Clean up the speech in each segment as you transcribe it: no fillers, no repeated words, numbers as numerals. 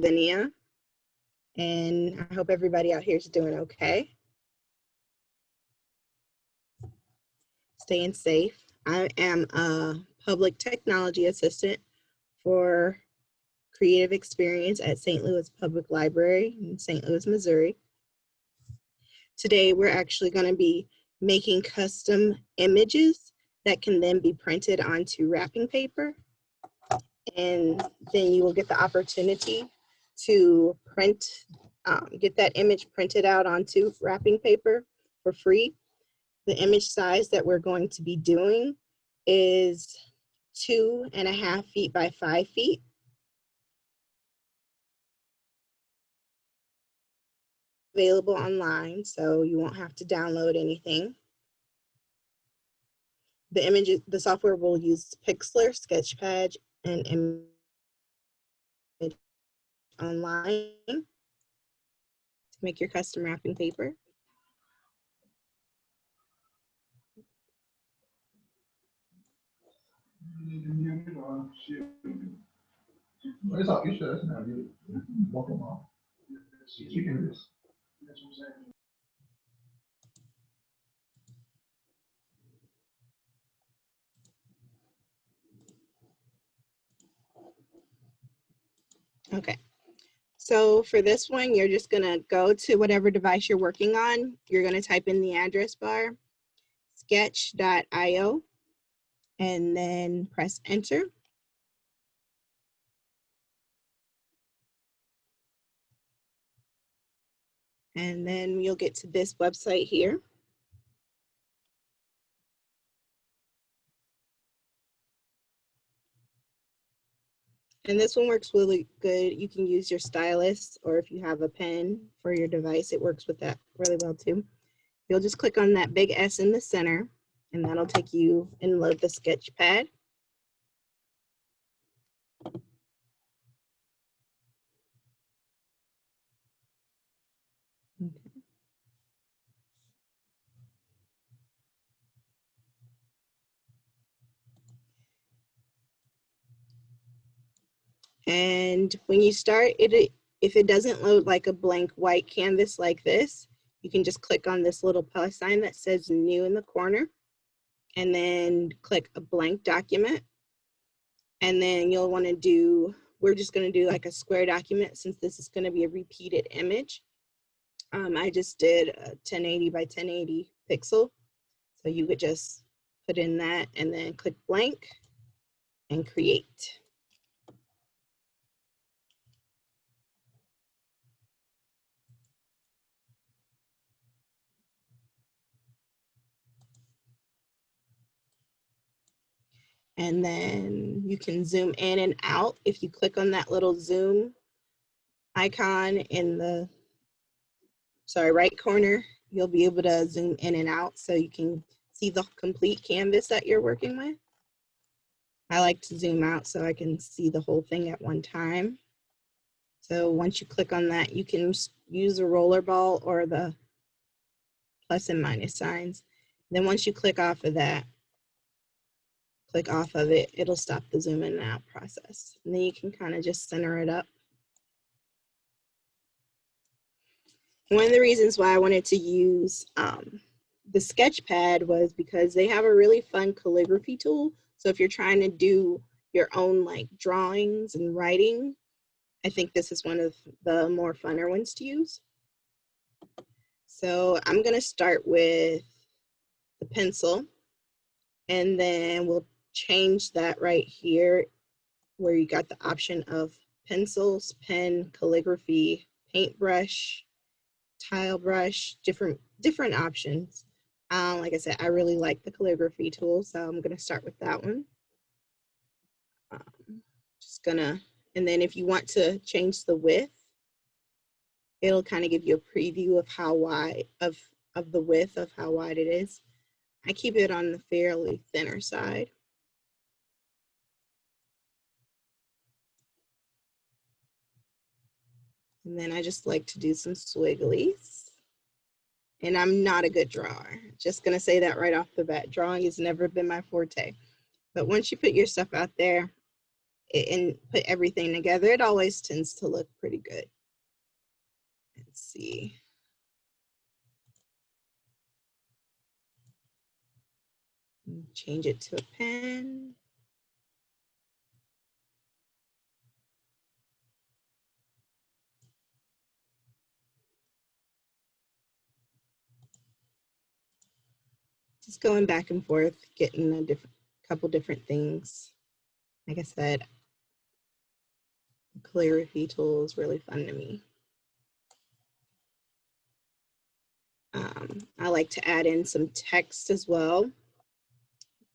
Lavinia, and I hope everybody out here is doing okay. Staying safe. I am a public technology assistant for creative experience at St. Louis Public Library in St. Louis, Missouri. Today, we're actually going to be making custom images that can then be printed onto wrapping paper. And then you will get the opportunity to get that image printed out onto wrapping paper for free. The image size that we're going to be doing is 2.5 feet by 5 feet. Available online, so you won't have to download anything. The software will use Pixlr, Sketchpad, and Image Online to make your custom wrapping paper. Okay, so for this one, you're just gonna go to whatever device you're working on. You're gonna type in the address bar, sketch.io, and then press enter. And then you'll get to this website here. And this one works really good. You can use your stylus, or if you have a pen for your device, it works with that really well too. You'll just click on that big S in the center, and that'll take you and load the sketch pad. Okay. And when you start, if it doesn't load like a blank white canvas like this, you can just click on this little plus sign that says new in the corner, and then click a blank document. And then you'll want to do, we're just going to do like a square document since this is going to be a repeated image. I just did a 1080 by 1080 pixel. So you could just put in that and then click blank and create. And then you can zoom in and out. If you click on that little zoom icon in the, right corner, you'll be able to zoom in and out so you can see the complete canvas that you're working with. I like to zoom out so I can see the whole thing at one time. So once you click on that, you can use a roller ball or the plus and minus signs. Then once you click off of that, click off of it, it'll stop the zoom in and out process. And then you can kind of just center it up. One of the reasons why I wanted to use the Sketchpad was because they have a really fun calligraphy tool. So if you're trying to do your own like drawings and writing, I think this is one of the more funner ones to use. So I'm gonna start with the pencil, and then we'll change that right here where you got the option of pencils, pen, calligraphy, paintbrush, tile brush, different options. Like I said, I really like the calligraphy tool, so I'm gonna start with that one. And then if you want to change the width, it'll kind of give you a preview of how wide, of the width of how wide it is. I keep it on the fairly thinner side. And then I just like to do some swigglies. And I'm not a good drawer. Just gonna say that right off the bat. Drawing has never been my forte. But once you put your stuff out there, it and put everything together, it always tends to look pretty good. Let's see. Change it to a pen. Just going back and forth, getting a couple different things. Like I said, calligraphy tool is really fun to me. I like to add in some text as well.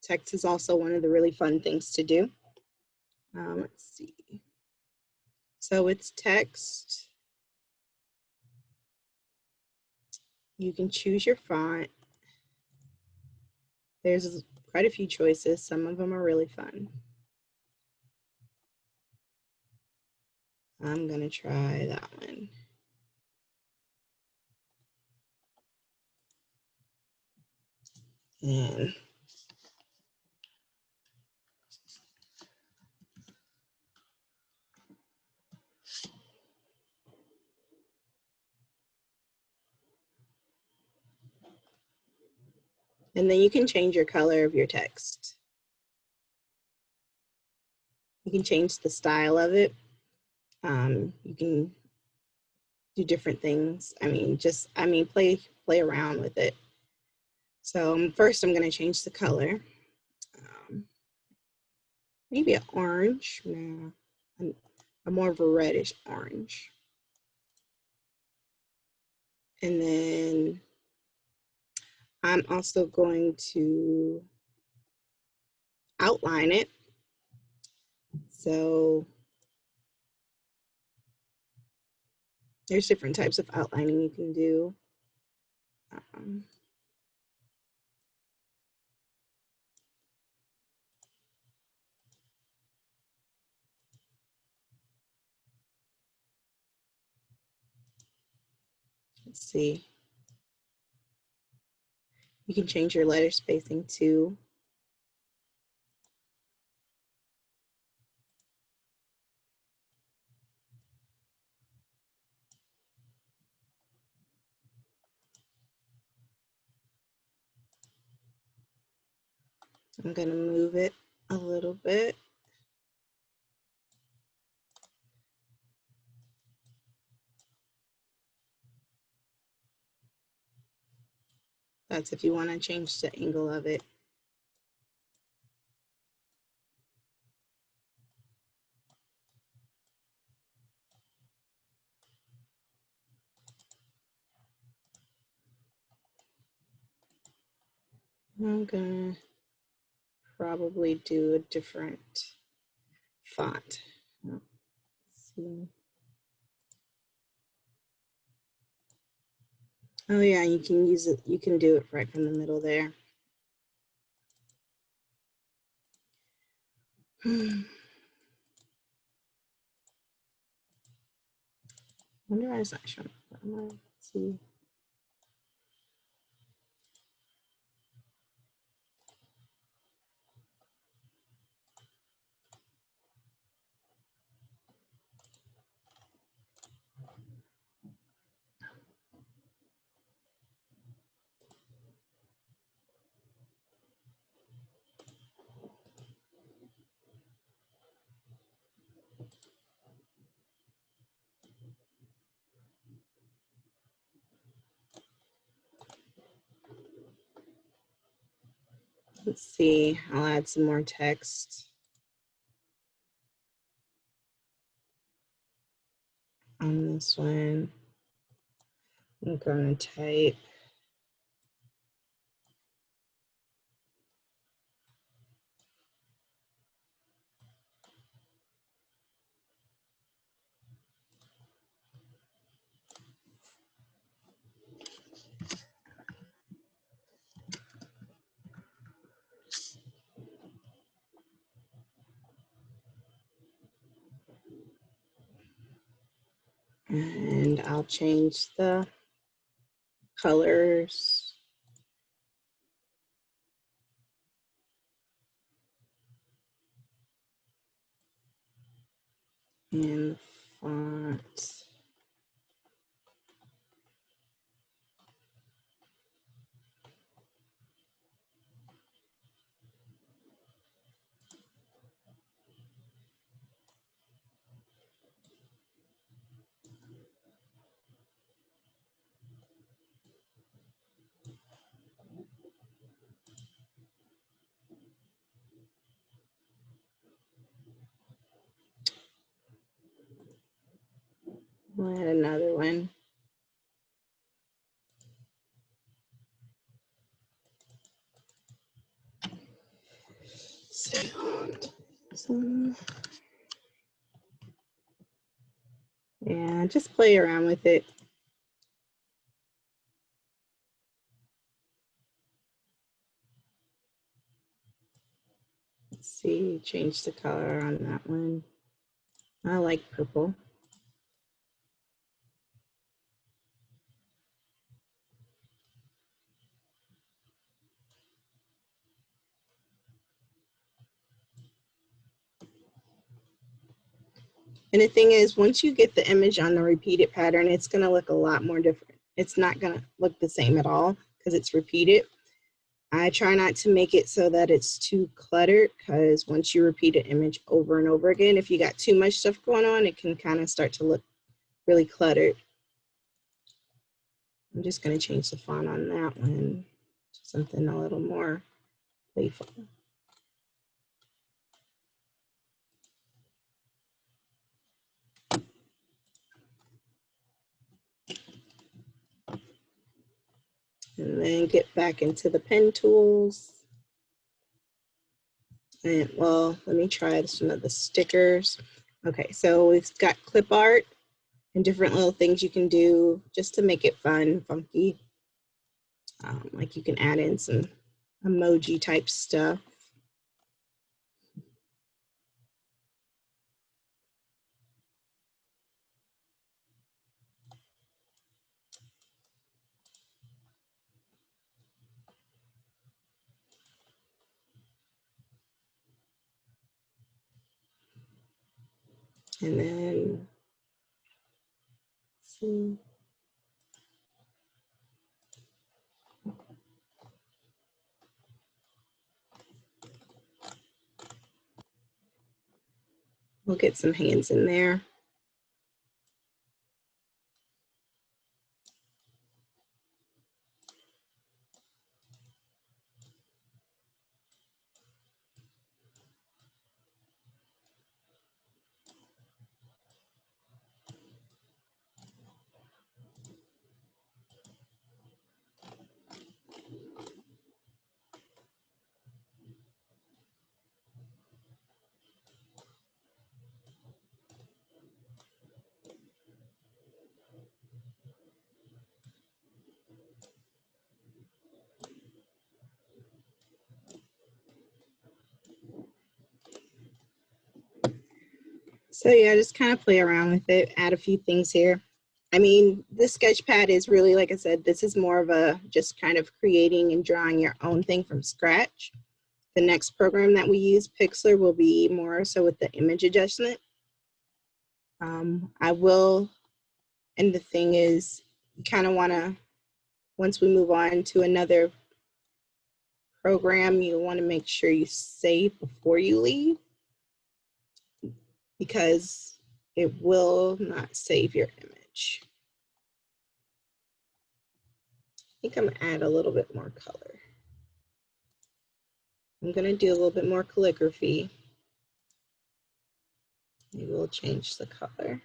Text is also one of the really fun things to do. Let's see. So it's text. You can choose your font. There's quite a few choices. Some of them are really fun. I'm gonna try that one. And then you can change your color of your text. You can change the style of it. You can do different things. Play around with it. So first I'm gonna change the color. Maybe an orange, a more of a reddish orange. And then I'm also going to outline it. So there's different types of outlining you can do. Let's see. You can change your letter spacing too. I'm gonna move it a little bit. That's if you want to change the angle of it. I'm gonna probably do a different font. Let's see. Oh yeah, you can use it. You can do it right from the middle there. I wonder why it's not showing. Let's see. Let's see. I'll add some more text on this one. I'm going to type. And I'll change the colors. And font. We'll add another one. Yeah, just play around with it. Let's see, change the color on that one. I like purple. And the thing is, once you get the image on the repeated pattern, it's going to look a lot more different. It's not going to look the same at all because it's repeated. I try not to make it so that it's too cluttered, because once you repeat an image over and over again, if you got too much stuff going on, it can kind of start to look really cluttered. I'm just going to change the font on that one to something a little more playful. And then get back into the pen tools. And well, let me try some of the stickers. Okay, so we've got clip art and different little things you can do just to make it fun, funky. Like you can add in some emoji type stuff. And then, see. We'll get some hands in there. So yeah, just kind of play around with it, add a few things here. I mean, this sketchpad is really, like I said, this is more of a just kind of creating and drawing your own thing from scratch. The next program that we use, Pixlr, will be more so with the image adjustment. I will, and the thing is, you kind of want to, once we move on to another program, you want to make sure you save before you leave, because it will not save your image. I think I'm gonna add a little bit more color. I'm gonna do a little bit more calligraphy. Maybe we'll change the color.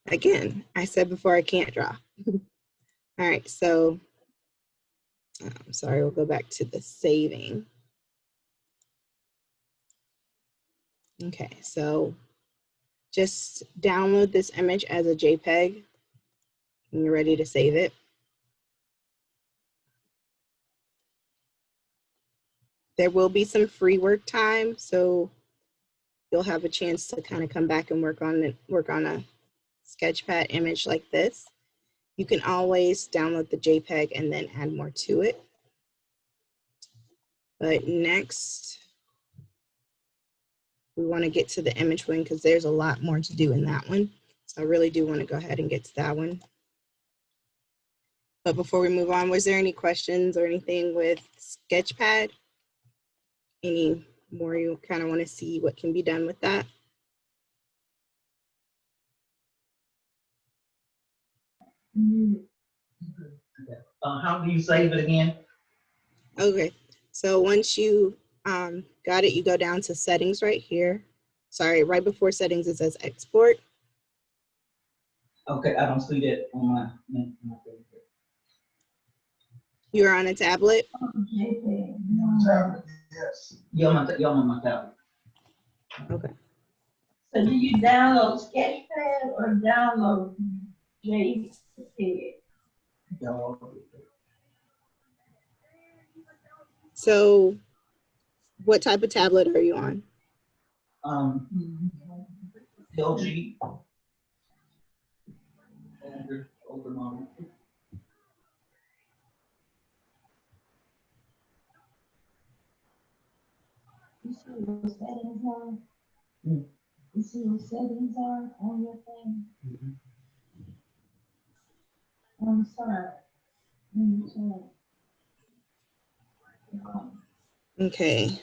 Again, I said before I can't draw. All right, so I'm sorry, we'll go back to the saving. Okay, so just download this image as a JPEG when you're ready to save it. There will be some free work time, so you'll have a chance to kind of come back and work on a Sketchpad image like this. You can always download the JPEG and then add more to it. But next, we want to get to the image one because there's a lot more to do in that one. So I really do want to go ahead and get to that one. But before we move on, was there any questions or anything with Sketchpad? Any more you kind of want to see what can be done with that? How do you save it again? Okay, so once you got it, you go down to settings right here. Sorry, right before settings, it says export. Okay, I don't see that on my You're on a tablet? Tablet, yes. Yeah, I'm on my tablet. Okay. So do you download Sketchpad or download JPEG? So what type of tablet are you on? LG. Older model. You see what settings are? Mm. You see what settings are on your thing? On the side. Okay.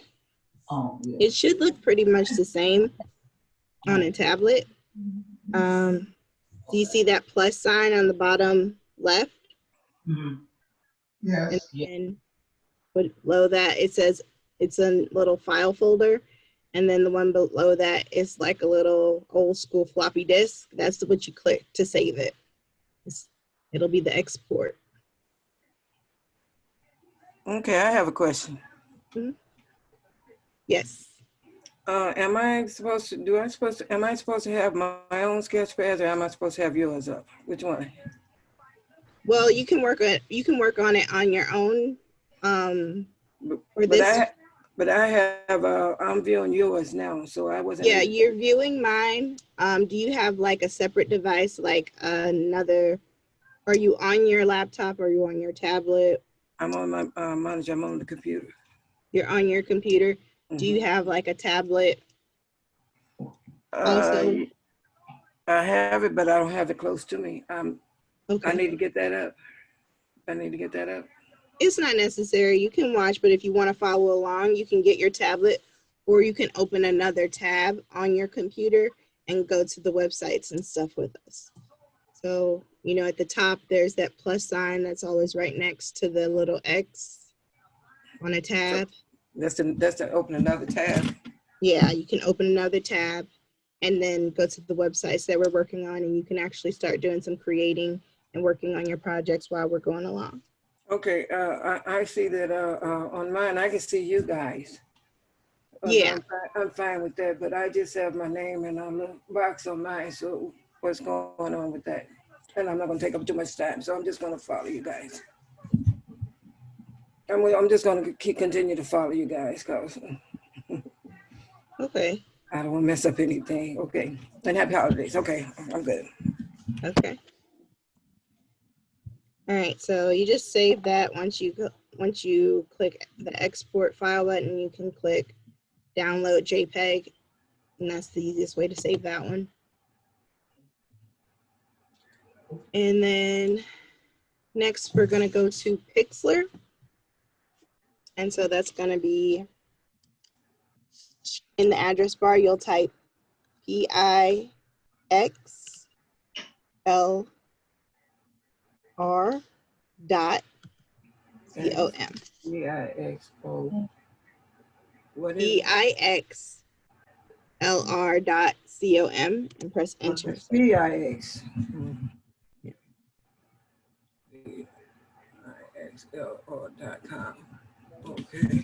Oh, yeah. It should look pretty much the same on a tablet. Do you see that plus sign on the bottom left? Mm-hmm. Yes. And below that, it says it's a little file folder. And then the one below that is like a little old school floppy disk. That's what you click to save it. It'll be the export. Okay, I have a question. Yes. Am I supposed to have my own Sketchpad, or am I supposed to have yours up? Which one? Well, you can work on it on your own. But I have I'm viewing yours now, so I wasn't. Yeah, you're viewing mine. Do you have like a separate device, like another? Are you on your laptop or are you on your tablet? I'm on my monitor. I'm on the computer. You're on your computer. Do you have like a tablet? Also, I have it, but I don't have it close to me. okay. I need to get that up. It's not necessary. You can watch, but if you want to follow along, you can get your tablet or you can open another tab on your computer and go to the websites and stuff with us. So, you know, at the top, there's that plus sign that's always right next to the little X on a tab. That's to open another tab. Yeah, you can open another tab and then go to the websites that we're working on, and you can actually start doing some creating and working on your projects while we're going along. Okay, I see that on mine, I can see you guys. Yeah. I'm fine with that, but I just have my name in a little box on mine, so what's going on with that? And I'm not gonna take up too much time, so I'm just gonna follow you guys. I'm just gonna continue to follow you guys, cause Okay. I don't wanna mess up anything. Okay, and happy holidays. Okay, I'm good. Okay. All right, so you just save that. Once you click the export file button, you can click download JPEG, and that's the easiest way to save that one. And then next we're gonna go to Pixlr. And so that's gonna be in the address bar, you'll type PIXLR dot COM. PIXO. What is PIXLR dot COM and press enter. PIX. PIXLR.com. Okay.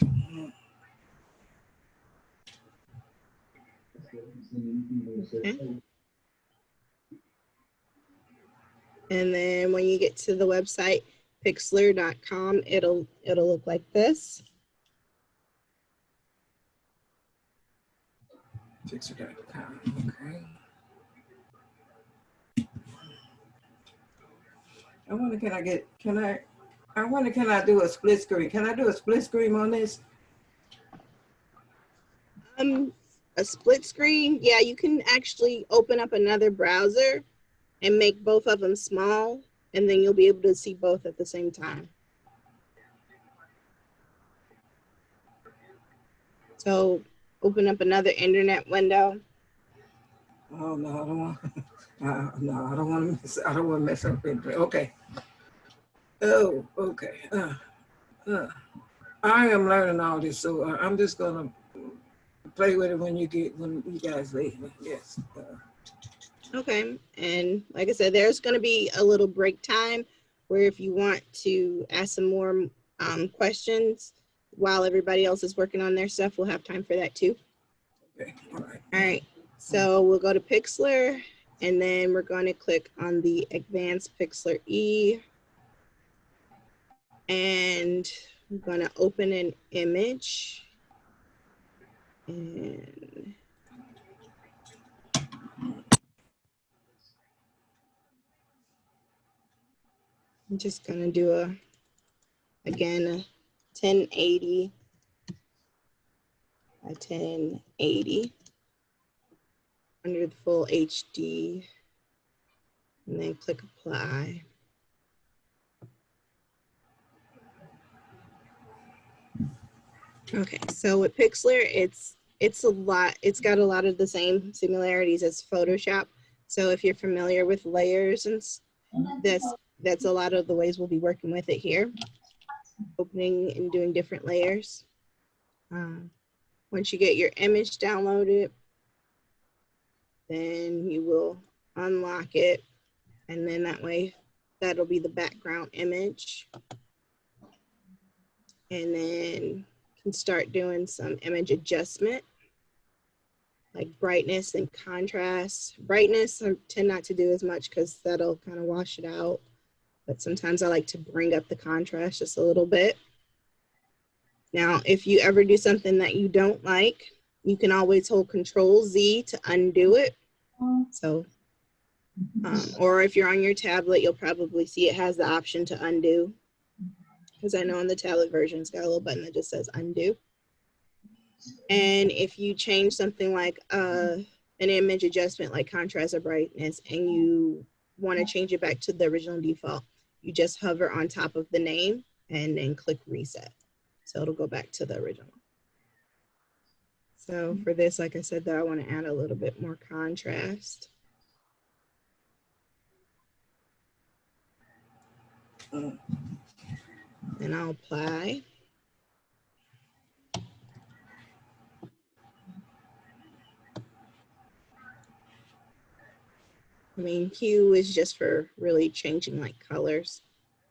Okay. And then when you get to the website, pixlr.com, it'll look like this. Pixar.com, okay. I wonder, can I do a split screen? Can I do a split screen on this? A split screen, yeah, you can actually open up another browser and make both of them small, and then you'll be able to see both at the same time. So open up another internet window. Oh no, I don't want. No, I don't want to mess. I don't want to mess up anything. Okay. Oh, okay. I am learning all this, so I'm just gonna play with it when you guys leave. Yes. Okay, and like I said, there's going to be a little break time where if you want to ask some more questions while everybody else is working on their stuff, we'll have time for that too. Okay. All right. All right, so we'll go to Pixlr, and then we're going to click on the Advanced Pixlr E, and I'm going to open an image, and I'm just going to do again, a 1080 by 1080 under the full HD, and then click apply. Okay, so with Pixlr, it's got a lot of the same similarities as Photoshop. So if you're familiar with layers, and that's a lot of the ways we'll be working with it here, opening and doing different layers. Once you get your image downloaded, then you will unlock it, and then that way that'll be the background image, and then can start doing some image adjustment like brightness and contrast. Brightness I tend not to do as much because that'll kind of wash it out, but sometimes I like to bring up the contrast just a little bit. Now if you ever do something that you don't like, you can always hold Control-Z to undo it. So or if you're on your tablet, you'll probably see it has the option to undo, because I know on the tablet version it's got a little button that just says undo. And if you change something like an image adjustment like contrast or brightness, and you want to change it back to the original default, you just hover on top of the name and then click reset. So it'll go back to the original. So for this, like I said, though, I want to add a little bit more contrast. And I'll apply. I mean, hue is just for really changing like colors.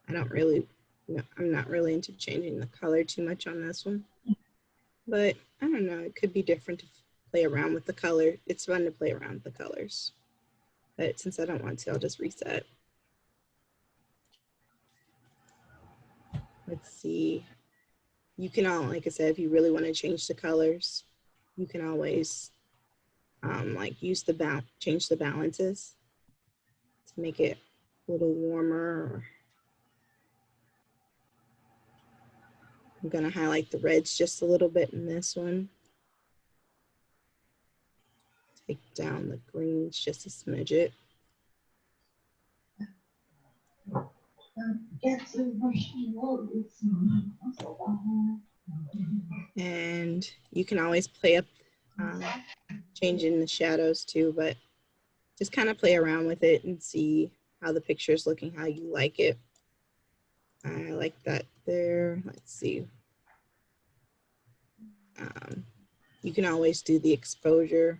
I'm not really into changing the color too much on this one. But I don't know, it could be different to play around with the color. It's fun to play around with the colors. But since I don't want to, I'll just reset. Let's see. You can like I said, if you really want to change the colors, you can always like change the balances to make it a little warmer. I'm gonna highlight the reds just a little bit in this one. Take down the greens just a smidget. And you can always play up changing the shadows too, but just kind of play around with it and see how the picture is looking, how you like it. I like that there. Let's see. You can always do the exposure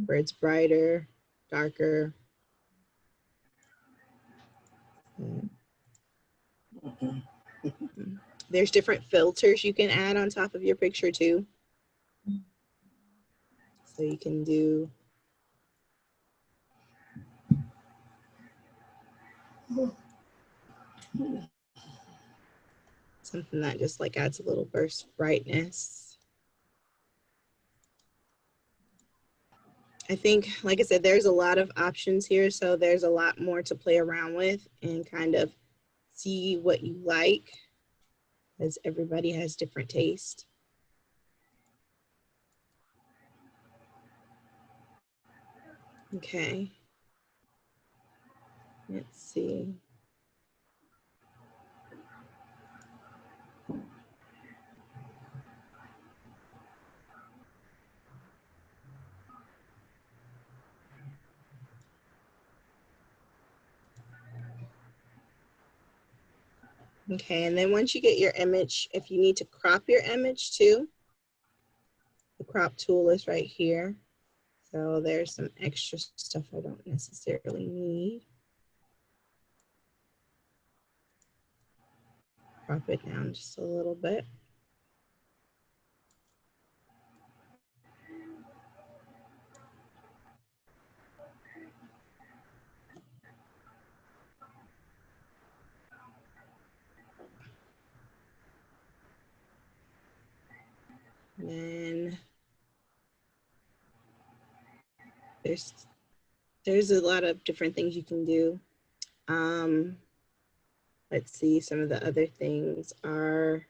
where it's brighter, darker. There's different filters you can add on top of your picture too. So you can do something that just like adds a little burst of brightness. I think, like I said, there's a lot of options here, so there's a lot more to play around with and kind of see what you like, as everybody has different taste. Okay. Let's see. Okay, and then once you get your image, if you need to crop your image too, the crop tool is right here. So there's some extra stuff I don't necessarily need. Crop it down just a little bit. And then there's a lot of different things you can do. Let's see, some of the other things are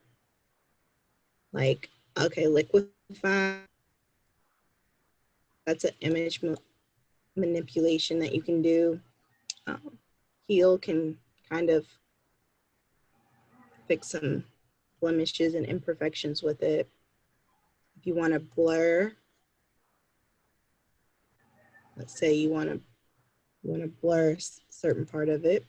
like, okay, Liquify. That's an image manipulation that you can do. Heal can kind of fix some blemishes and imperfections with it. If you want to blur, let's say you want to blur a certain part of it.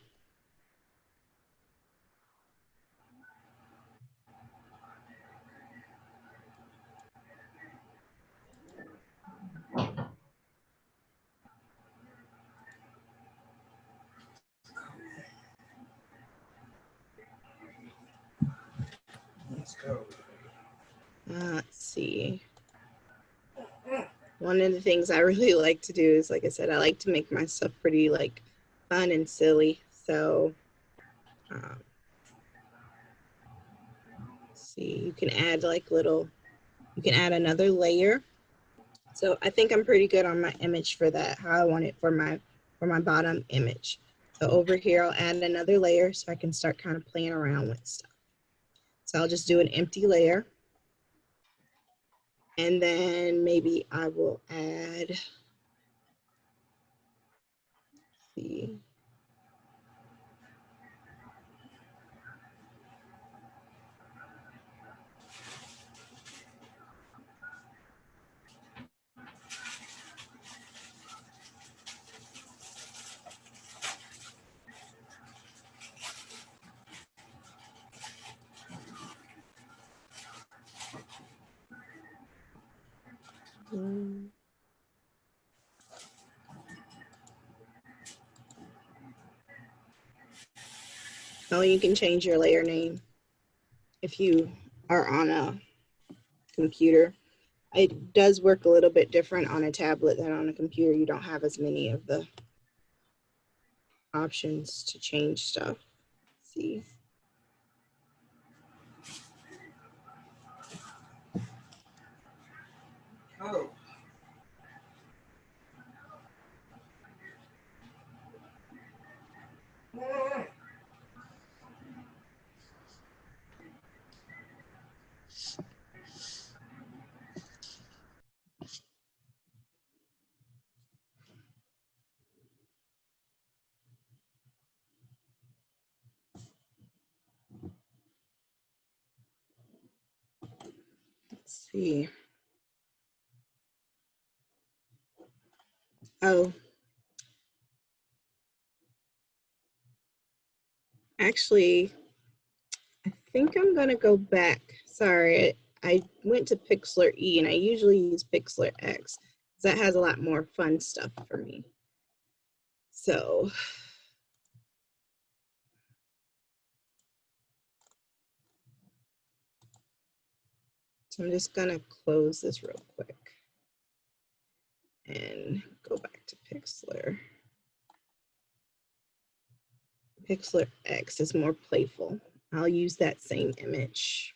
Let's go. Let's see. One of the things I really like to do is, like I said, I like to make my stuff pretty like fun and silly. So let's see, you can add like you can add another layer. So I think I'm pretty good on my image for that, how I want it for my bottom image. So over here, I'll add another layer so I can start kind of playing around with stuff. So I'll just do an empty layer. And then maybe I will add, let's see. Oh, you can change your layer name if you are on a computer. It does work a little bit different on a tablet than on a computer. You don't have as many of the options to change stuff. Let's see. Oh. Let's see. Oh, actually, I think I'm gonna go back. Sorry, I went to Pixlr E and I usually use Pixlr X. That has a lot more fun stuff for me. So I'm just gonna close this real quick and go back to Pixlr. Pixlr X is more playful. I'll use that same image.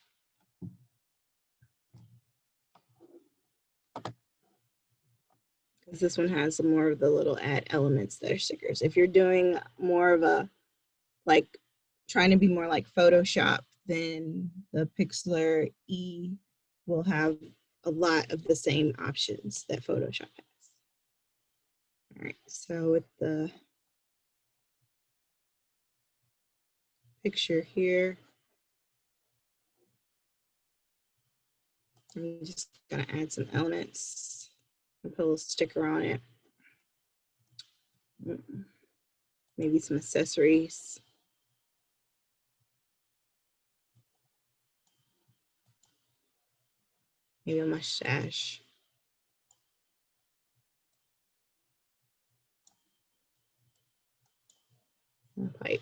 'cause this one has more of the little add elements that are stickers. If you're doing more of a, like, trying to be more like Photoshop, then the Pixlr E will have a lot of the same options that Photoshop has. All right, so with the picture here, I'm just gonna add some elements and put a little sticker on it. Maybe some accessories. Maybe a mustache. And a pipe.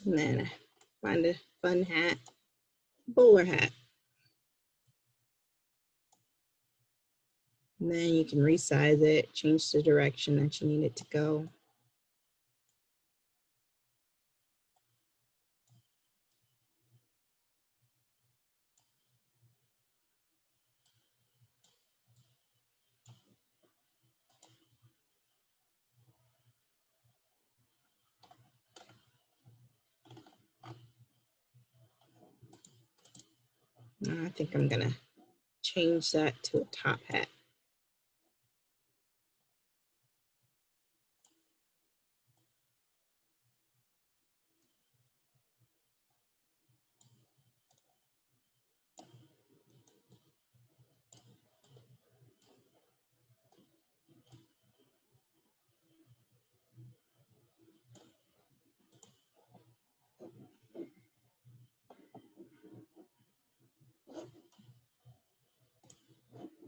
And then find a fun hat, bowler hat. And then you can resize it, change the direction that you need it to go. I think I'm gonna change that to a top hat.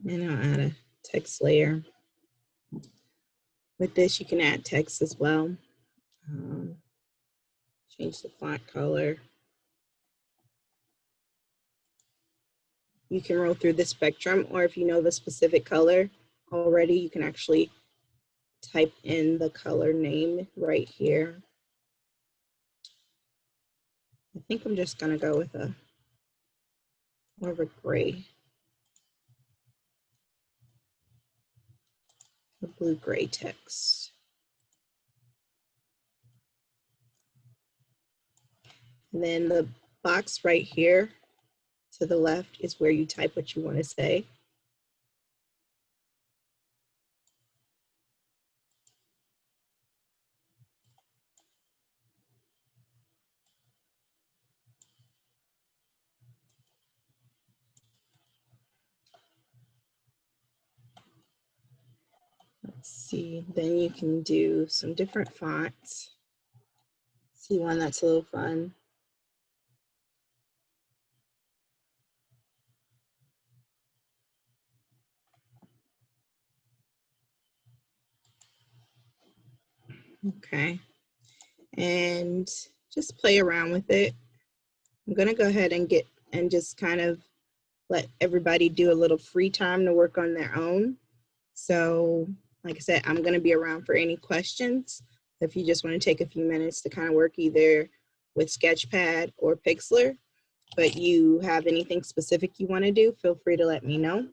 And I'll add a text layer. With this, you can add text as well. Change the font color. You can roll through the spectrum, or if you know the specific color already, you can actually type in the color name right here. I think I'm just gonna go with a more of a gray. A blue-gray text. And then the box right here to the left is where you type what you want to say. Let's see, then you can do some different fonts. See one that's a little fun. Okay, and just play around with it. I'm gonna go ahead and just kind of let everybody do a little free time to work on their own. So like I said, I'm gonna be around for any questions. If you just wanna take a few minutes to kind of work either with Sketchpad or Pixlr, but you have anything specific you wanna do, feel free to let me know.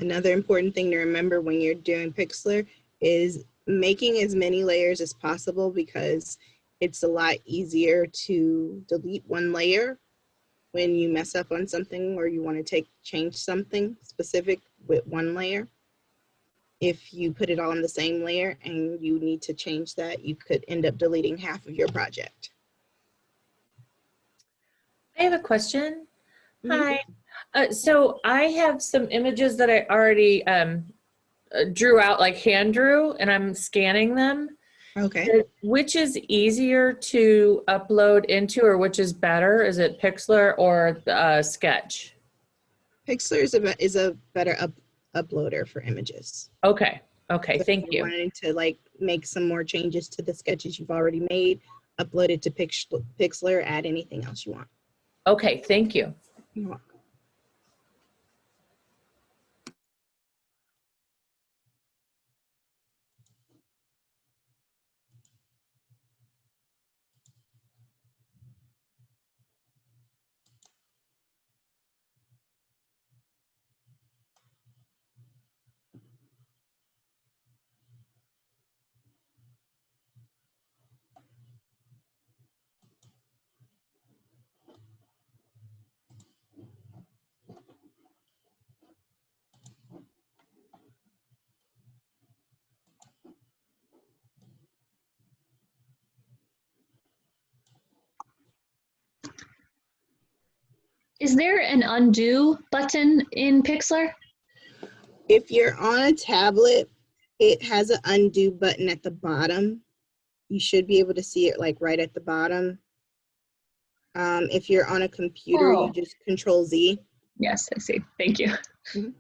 Another important thing to remember when you're doing Pixlr is making as many layers as possible, because it's a lot easier to delete one layer when you mess up on something or you want to change something specific with one layer. If you put it all in the same layer and you need to change that, you could end up deleting half of your project. I have a question. Mhm. Hi. So I have some images that I already drew out, like hand drew, and I'm scanning them. Okay. Which is easier to upload into, or which is better? Is it Pixlr or Sketch? Pixlr is a better uploader for images. Okay. Okay. So Thank if you're you. wanting to like make some more changes to the sketches you've already made, upload it to Pixlr, add anything else you want. Okay. Thank you. You're welcome. Is there an undo button in Pixlr? If you're on a tablet, it has an undo button at the bottom. You should be able to see it like right at the bottom. If you're on a computer, Oh. you just Control Z. Yes, I see. Thank you. Mhm.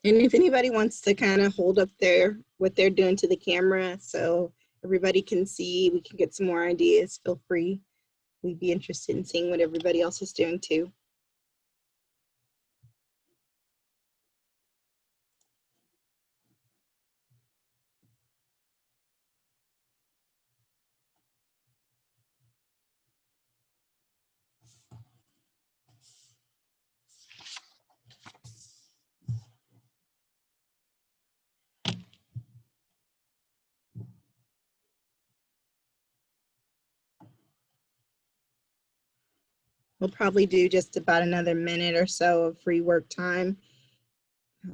And if anybody wants to kind of hold up what they're doing to the camera so everybody can see, we can get some more ideas, feel free. We'd be interested in seeing what everybody else is doing too. We'll probably do just about another minute or so of free work time.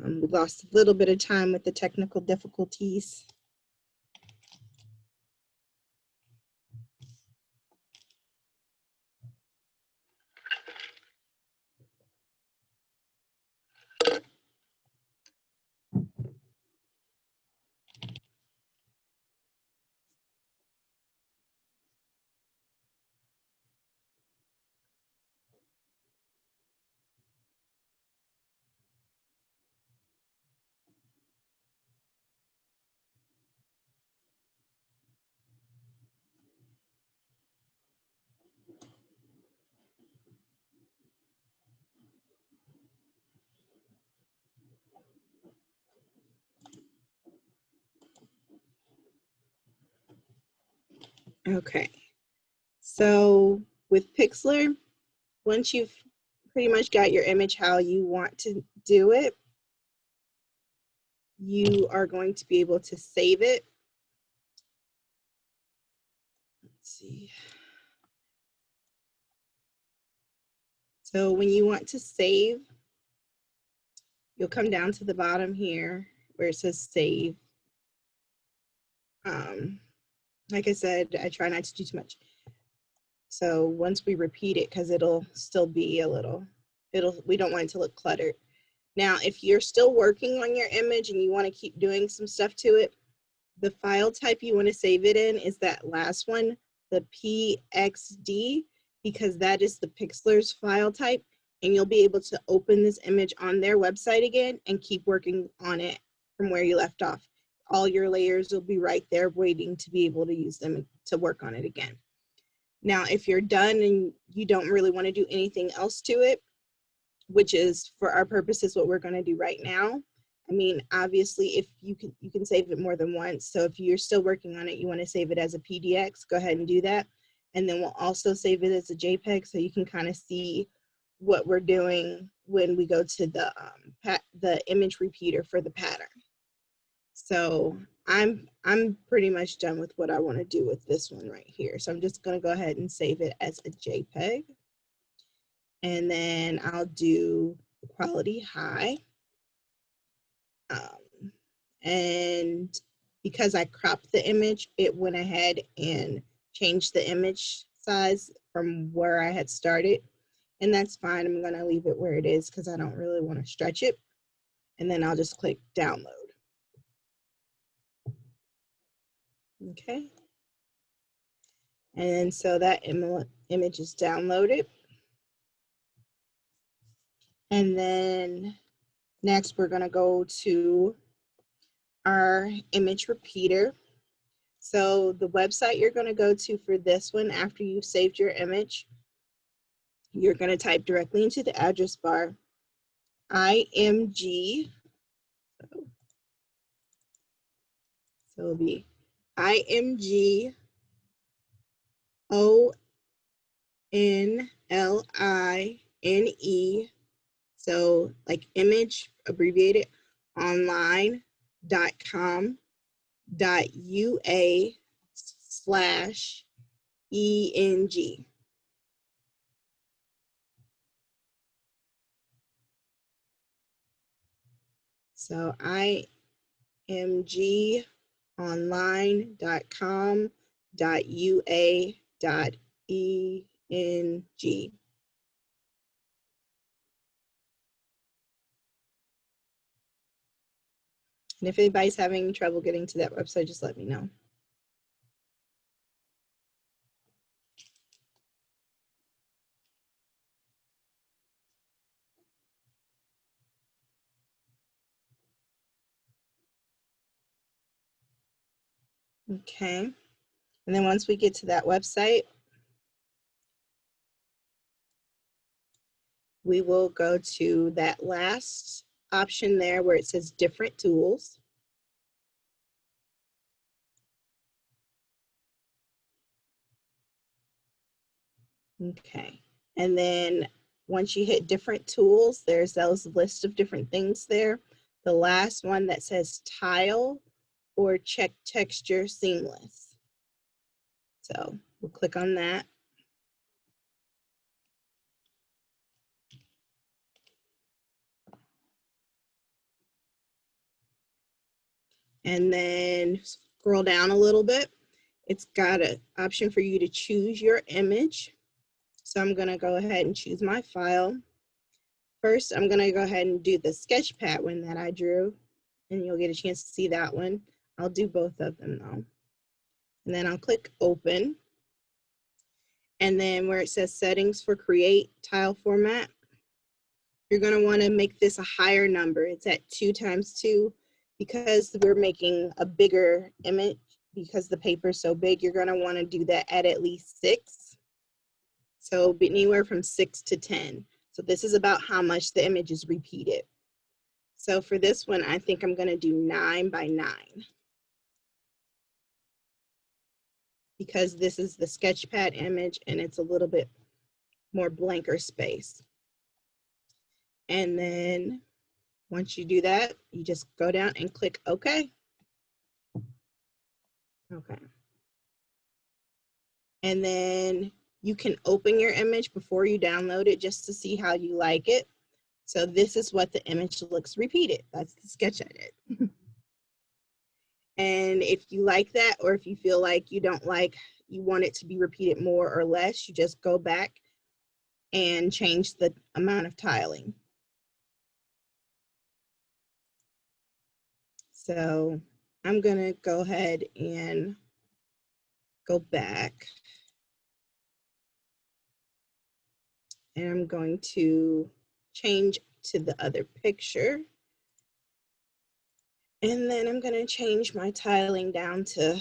We lost a little bit of time with the technical difficulties. Okay, so with Pixlr, once you've pretty much got your image how you want to do it, you are going to be able to save it. Let's see. So when you want to save, you'll come down to the bottom here where it says save. Like I said, I try not to do too much. So once we repeat it, because it'll still be a little, we don't want it to look cluttered. Now, if you're still working on your image and you want to keep doing some stuff to it, the file type you want to save it in is that last one, the PXD, because that is the Pixlr's file type, and you'll be able to open this image on their website again and keep working on it from where you left off. All your layers will be right there waiting to be able to use them to work on it again. Now, if you're done and you don't really want to do anything else to it, which is for our purposes what we're going to do right now. I mean, obviously, if you can save it more than once. So if you're still working on it, you want to save it as a PDX, go ahead and do that. And then we'll also save it as a JPEG so you can kind of see what we're doing when we go to the image repeater for the pattern. So I'm pretty much done with what I want to do with this one right here. So I'm just going to go ahead and save it as a JPEG. And then I'll do quality high. And because I cropped the image, it went ahead and changed the image size from where I had started. And that's fine. I'm going to leave it where it is because I don't really want to stretch it. And then I'll just click download. Okay. And so that image is downloaded. And then next we're going to go to our image repeater. So the website you're going to go to for this one after you've saved your image, you're going to type directly into the address bar, IMG. So it'll be IMG ONLINE. So like image abbreviated online.com.ua/ENG. So IMG online.com.ua.ENG. And if anybody's having trouble getting to that website, just let me know. Okay. And then once we get to that website, we will go to that last option there where it says different tools. Okay. And then once you hit different tools, there's those list of different things there. The last one that says tile or check texture seamless. So we'll click on that. And then scroll down a little bit. It's got an option for you to choose your image. So I'm going to go ahead and choose my file. First, I'm going to go ahead and do the Sketchpad one that I drew, and you'll get a chance to see that one. I'll do both of them though. And then I'll click open. And then where it says settings for create tile format, you're going to want to make this a higher number. It's at 2x2 because we're making a bigger image because the paper is so big. You're going to want to do that at least 6. So anywhere from 6 to 10. So this is about how much the image is repeated. So for this one, I think I'm going to do 9 by 9. Because this is the Sketchpad image and it's a little bit more blanker space. And then once you do that, you just go down and click OK. Okay. And then you can open your image before you download it just to see how you like it. So this is what the image looks repeated. That's the sketch I did. And if you like that, or if you feel like you don't like, you want it to be repeated more or less, you just go back and change the amount of tiling. So I'm gonna go ahead and go back. And I'm going to change to the other picture. And then I'm gonna change my tiling down to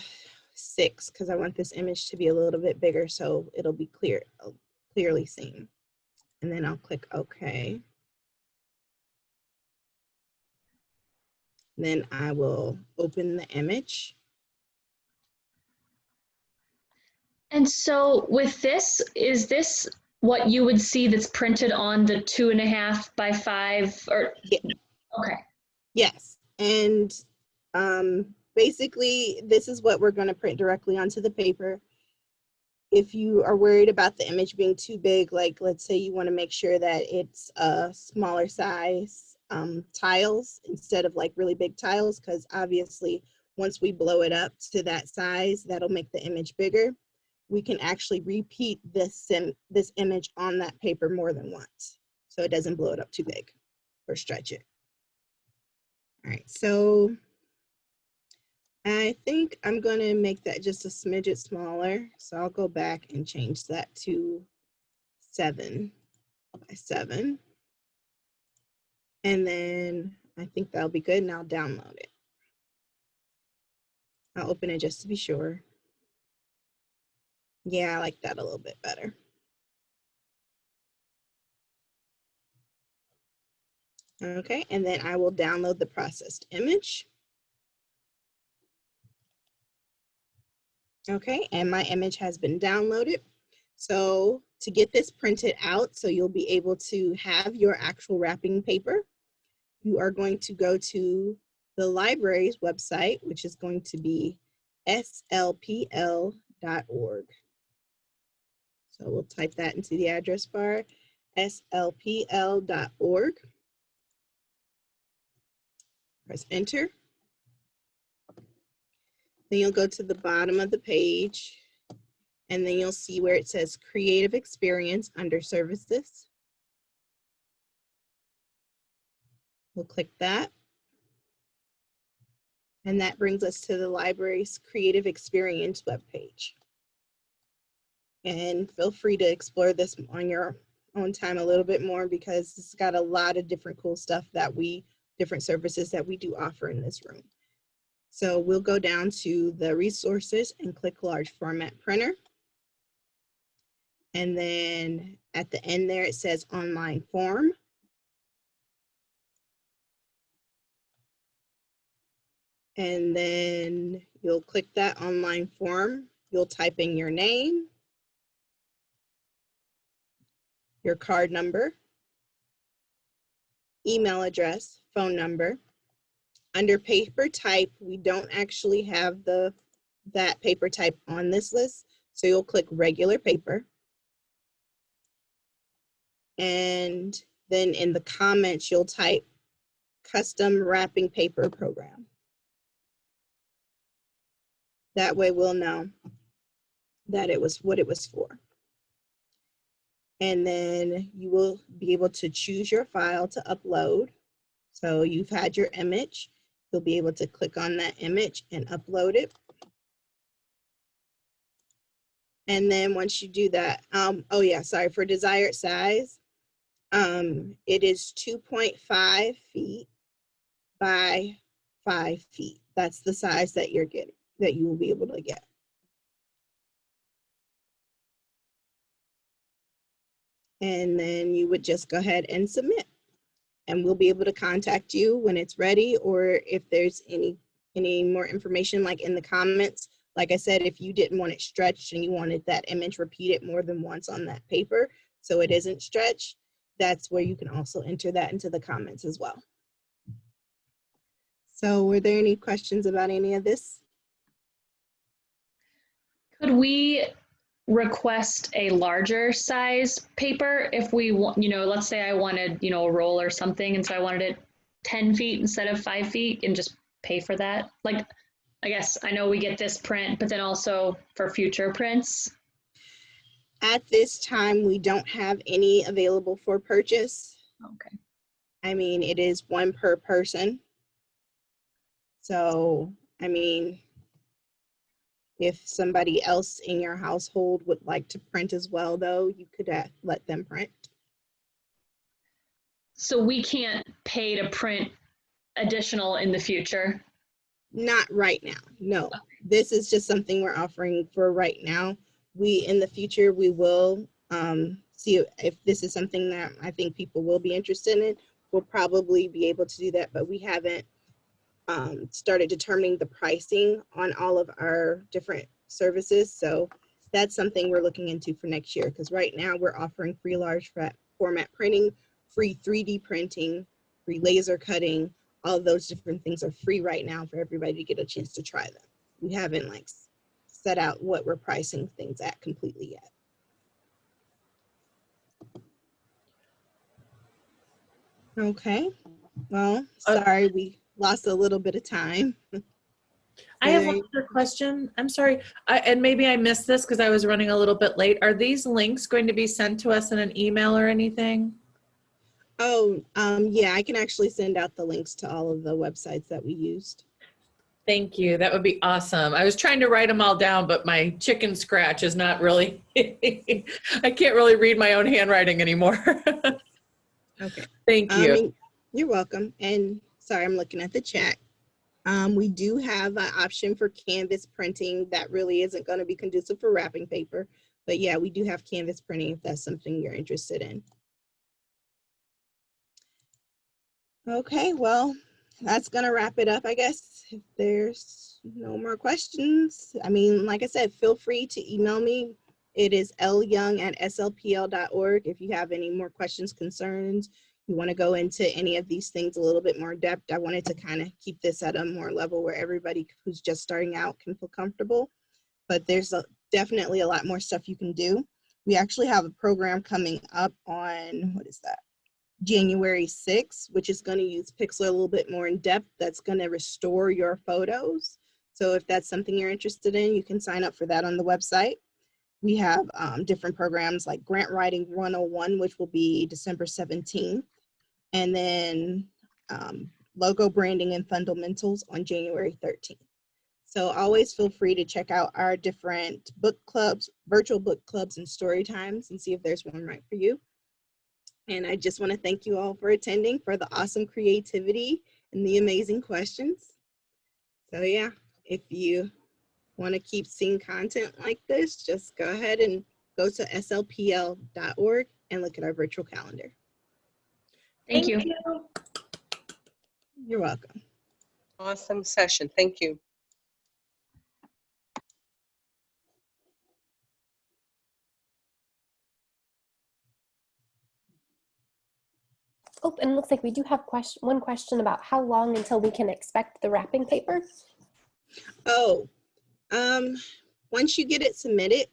6 because I want this image to be a little bit bigger so it'll be clearly seen. And then I'll click OK. Then I will open the image. And so with this, is this what you would see that's printed on the 2.5 by 5 or? Yeah. Okay. Yes, and basically this is what we're going to print directly onto the paper. If you are worried about the image being too big, like let's say you want to make sure that it's a smaller size tiles instead of like really big tiles, because obviously once we blow it up to that size, that'll make the image bigger. We can actually repeat this image on that paper more than once, so it doesn't blow it up too big or stretch it. All right, so I think I'm gonna make that just a smidget smaller. So I'll go back and change that to 7 by 7. And then I think that'll be good, and I'll download it. I'll open it just to be sure. Yeah, I like that a little bit better. Okay, and then I will download the processed image. Okay, and my image has been downloaded. So to get this printed out, so you'll be able to have your actual wrapping paper, you are going to go to the library's website, which is going to be slpl.org. So we'll type that into the address bar, slpl.org. Press enter. Then you'll go to the bottom of the page, and then you'll see where it says Creative Experience under Services. We'll click that. And that brings us to the library's Creative Experience webpage. And feel free to explore this on your own time a little bit more, because it's got a lot of different cool stuff that different services that we do offer in this room. So we'll go down to the resources and click large format printer. And then at the end there, it says online form. And then you'll click that online form. You'll type in your name, your card number, email address, phone number. Under paper type, we don't actually have that paper type on this list. So you'll click regular paper. And then in the comments, you'll type custom wrapping paper program. That way we'll know that it was what it was for. And then you will be able to choose your file to upload. So you've had your image. You'll be able to click on that image and upload it. And then once you do that, oh yeah, sorry, for desired size, it is 2.5 feet by 5 feet. That's the size that you're getting, that you will be able to get. And then you would just go ahead and submit. And we'll be able to contact you when it's ready, or if there's any more information, like in the comments. Like I said, if you didn't want it stretched and you wanted that image repeated more than once on that paper so it isn't stretched, that's where you can also enter that into the comments as well. So were there any questions about any of this? Could we request a larger size paper if we want, let's say I wanted, a roll or something, and so I wanted it 10 feet instead of 5 feet and just pay for that? Like, I guess I know we get this print, but then also for future prints. At this time, we don't have any available for purchase. Okay. I mean, it is one per person. So, I mean, if somebody else in your household would like to print as well, though, you could let them print. So we can't pay to print additional in the future? Not right now, no. This is just something we're offering for right now. In the future, we will see if this is something that I think people will be interested in. We'll probably be able to do that, but we haven't started determining the pricing on all of our different services. So that's something we're looking into for next year, because right now we're offering free large format printing, free 3D printing, free laser cutting. All of those different things are free right now for everybody to get a chance to try them. We haven't set out what we're pricing things at completely yet. Okay, well, sorry, we lost a little bit of time. I have one other question. I'm sorry. And maybe I missed this because I was running a little bit late. Are these links going to be sent to us in an email or anything? Oh, yeah, I can actually send out the links to all of the websites that we used. Thank you. That would be awesome. I was trying to write them all down, but my chicken scratch is not really, I can't really read my own handwriting anymore. Okay. Thank you. You're welcome. And sorry, I'm looking at the chat. We do have an option for canvas printing that really isn't going to be conducive for wrapping paper. But yeah, we do have canvas printing if that's something you're interested in. Okay, well, that's going to wrap it up, I guess. If there's no more questions, I mean, like I said, feel free to email me. It is lyoung@slpl.org. If you have any more questions, concerns, you want to go into any of these things a little bit more depth. I wanted to kind of keep this at a more level where everybody who's just starting out can feel comfortable. But there's definitely a lot more stuff you can do. We actually have a program coming up on, what is that? January 6th, which is going to use Pixlr a little bit more in depth. That's going to restore your photos. So if that's something you're interested in, you can sign up for that on the website. We have different programs like Grant Writing 101, which will be December 17th. And then Logo Branding and Fundamentals on January 13th. So always feel free to check out our different book clubs, virtual book clubs and story times, and see if there's one right for you. And I just want to thank you all for attending, for the awesome creativity and the amazing questions. So yeah, if you want to keep seeing content like this, just go ahead and go to slpl.org and look at our virtual calendar. Thank you. You're welcome. Awesome session. Thank you. Oh, and it looks like we do have one question about how long until we can expect the wrapping paper. Oh, once you get it submitted,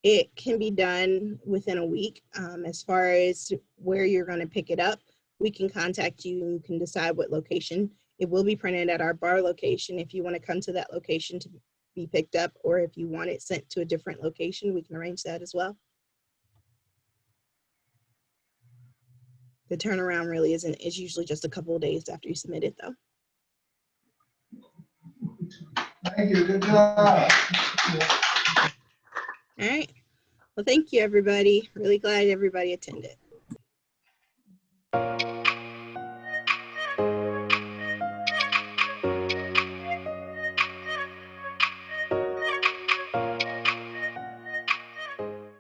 it can be done within a week. As far as where you're going to pick it up, we can contact you and you can decide what location. It will be printed at our bar location if you want to come to that location to be picked up, or if you want it sent to a different location, we can arrange that as well. The turnaround really is usually just a couple of days after you submit it, though. Thank you, good job. All right. Well, thank you, everybody. Really glad everybody attended.